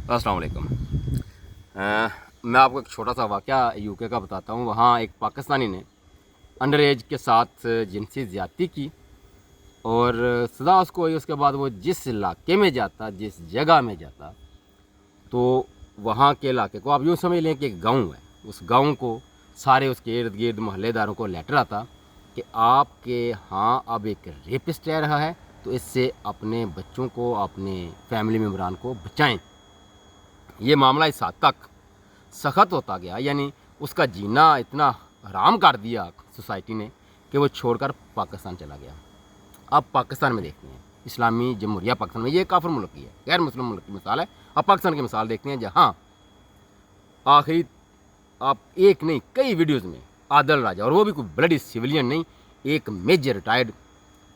अस्सलाम वालेकुम। मैं आपको एक छोटा सा वाक़या यूके का बताता हूँ। वहाँ एक पाकिस्तानी ने अंडर एज के साथ जिनसी ज़्यादती की और सज़ा उसको हुई। उसके बाद वो जिस इलाके में जाता, जिस जगह में जाता, तो वहाँ के इलाके को आप यूँ समझ लें कि एक गाँव है। उस गाँव को सारे उसके इर्द गिर्द मोहल्लेदारों को लेटर आता कि आपके यहाँ अब एक रेपिस्ट रह रहा है, तो इससे अपने बच्चों को, अपने फैमिली मेम्बरान को बचाएँ। ये मामला इस हद तक सख्त होता गया, यानी उसका जीना इतना हराम कर दिया सोसाइटी ने कि वो छोड़कर पाकिस्तान चला गया। अब पाकिस्तान में देखते हैं, इस्लामी जमहूरिया पाकिस्तान में, ये काफिर मुल्क की है, गैर मुस्लिम मुल्क की मिसाल है। अब पाकिस्तान की मिसाल देखते हैं जहाँ आखिरी आप एक नहीं कई वीडियोज़ में आदिल राजा, और वो भी कोई ब्लडी सिविलियन नहीं, एक मेजर रिटायर्ड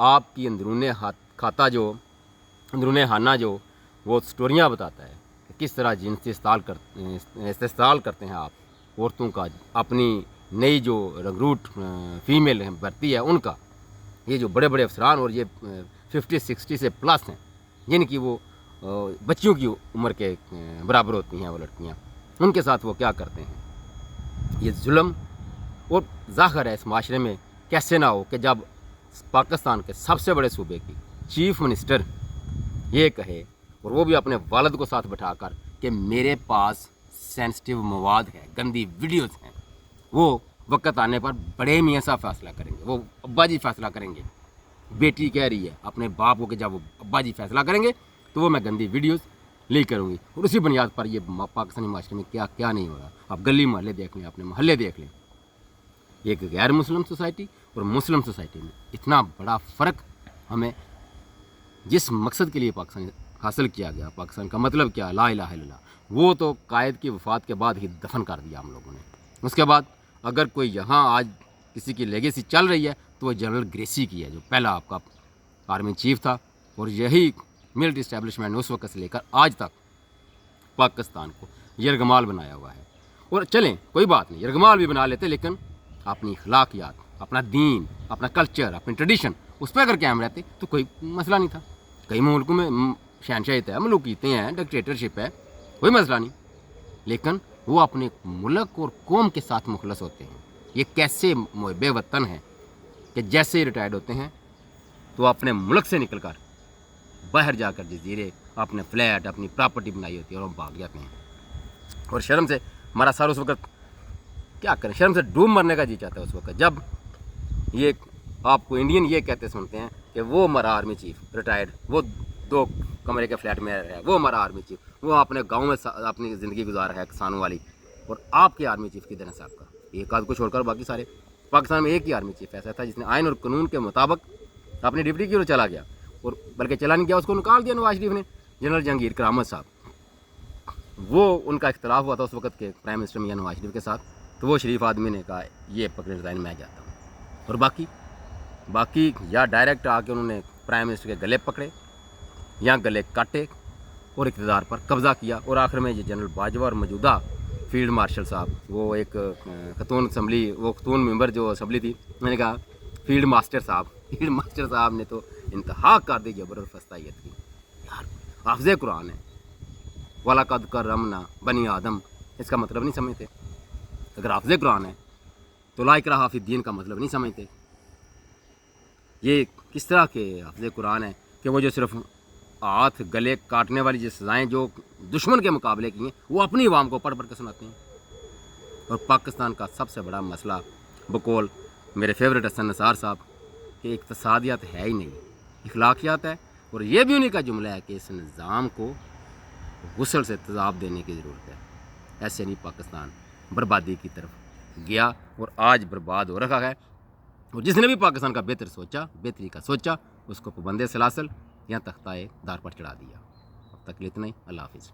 आपकी अंदरूने खाना जो वो स्टोरियाँ बताता है कि किस तरह जिनसे इस्तेमाल करते हैं आप औरतों का, अपनी नई जो रिक्रूट फीमेल भर्ती है उनका। ये जो बड़े बड़े अफसरान और ये 50-60 से प्लस हैं, जिनकी वो बच्चियों की उम्र के बराबर होती हैं वो लड़कियाँ, उनके साथ वो क्या करते हैं। ये जुल्म और ज़ाहिर है इस माशरे में कैसे ना हो कि जब पाकिस्तान के सबसे बड़े सूबे की चीफ मिनिस्टर ये कहे, और वो भी अपने वालिद को साथ बैठाकर, कि मेरे पास सेंसिटिव मवाद है, गंदी वीडियोस हैं, वो वक्त आने पर बड़े मियाँ साहब फैसला करेंगे, वो अब्बा जी फैसला करेंगे। बेटी कह रही है अपने बाप को कि जब वो अब्बा जी फैसला करेंगे तो वो मैं गंदी वीडियोस लीक करूँगी। और उसी बुनियाद पर ये पाकिस्तानी माशरे में क्या क्या नहीं हो रहा। आप गली मोहल्ले देख लें, अपने मोहल्ले देख लें, एक गैर मुस्लिम सोसाइटी और मुस्लिम सोसाइटी में इतना बड़ा फ़र्क। हमें जिस मकसद के लिए पाकिस्तान हासिल किया गया, पाकिस्तान का मतलब क्या, ला इलाहा इल्लल्लाह, वो तो कायद की वफ़ात के बाद ही दफन कर दिया हम लोगों ने। उसके बाद अगर कोई यहाँ आज किसी की लेगेसी चल रही है तो वो जनरल ग्रेसी की है, जो पहला आपका आर्मी चीफ था, और यही मिलिट्री इस्टेब्लिशमेंट ने उस वक्त से लेकर आज तक पाकिस्तान को यरगमाल बनाया हुआ है। और चलें कोई बात नहीं, यरगमाल भी बना लेते, लेकिन अपनी अखलाकियात, अपना दीन, अपना कल्चर, अपनी ट्रेडिशन, उस पर अगर कायम रहते तो कोई मसला नहीं था। कई मुल्कों में शहनशाहित है, मलूकियतें हैं, डिक्टेटरशिप है, कोई मसला नहीं, लेकिन वो अपने मुल्क और कौम के साथ मुखलस होते हैं। ये कैसे मुहब्बे वतन हैं कि जैसे ही रिटायर्ड होते हैं तो अपने मुल्क से निकल कर बाहर जाकर जजीरे, अपने फ्लैट, अपनी प्रॉपर्टी बनाई होती है और हम भाग जाते हैं। और शर्म से हमारा सर उस वक्त क्या करें, शर्म से डूब मरने का जी चाहता है उस वक्त, जब ये आपको इंडियन ये कहते सुनते हैं कि वो हमारा आर्मी चीफ रिटायर्ड, वो 2 कमरे के फ्लैट में है, वो हमारा आर्मी चीफ, वो अपने गांव में अपनी ज़िंदगी गुजार रहा है किसानों वाली, और आपके आर्मी चीफ किधर है साहब का? एक आध को छोड़कर बाकी सारे। पाकिस्तान में एक ही आर्मी चीफ ऐसा था जिसने आइन और कानून के मुताबिक अपनी ड्यूटी की ओर चला गया, और बल्कि चला नहीं गया, उसको निकाल दिया नवाज शरीफ ने, जनरल जहांगीर करामत साहब। वो उनका इख्तलाफ हुआ था उस वक्त के प्राइम मिनिस्टर मियां नवाज शरीफ के साथ, तो वो शरीफ आदमी ने कहा ये पकड़े रिजाइन, मैं जाता हूँ। और बाकी या डायरेक्ट आके उन्होंने प्राइम मिनिस्टर के गले पकड़े या गले काटे और इक़्तिदार पर कब्ज़ा किया। और आखिर में ये जनरल बाजवा और मौजूदा फील्ड मार्शल साहब, वो एक खतून असम्बली, वो खतून मेंबर जो असम्बली थी, मैंने कहा फील्ड मास्टर साहब ने तो इंतहा कर दी ज़बरदस्तियत की। यार हाफ़िज़ कुरान है, वाला कद करमना बनी आदम, इसका मतलब नहीं समझते। अगर हाफ़िज़ कुरान है तो ला इकराहा फ़िद्दीन का मतलब नहीं समझते। ये किस तरह के हाफ़िज़ कुरान है कि वो जो सिर्फ हाथ गले काटने वाली जो सज़ाएँ जो दुश्मन के मुकाबले की हैं, वो अपनी आवाम को पढ़ के सुनाते हैं। और पाकिस्तान का सबसे बड़ा मसला बकौल मेरे फेवरेट हसन निसार साहब कि इक़्तिसादियत है ही नहीं, इखलाकियात है। और ये भी उन्हीं का जुमला है कि इस निज़ाम को गुस्ल से तेज़ाब देने की ज़रूरत है। ऐसे नहीं पाकिस्तान बर्बादी की तरफ गया और आज बर्बाद हो रखा है। और जिसने भी पाकिस्तान का बेहतरी का सोचा, उसको पाबंद सलासल या तख्ताए दार पर चढ़ा दिया। अब तक इतना ही, अल्लाह हाफ़िज़।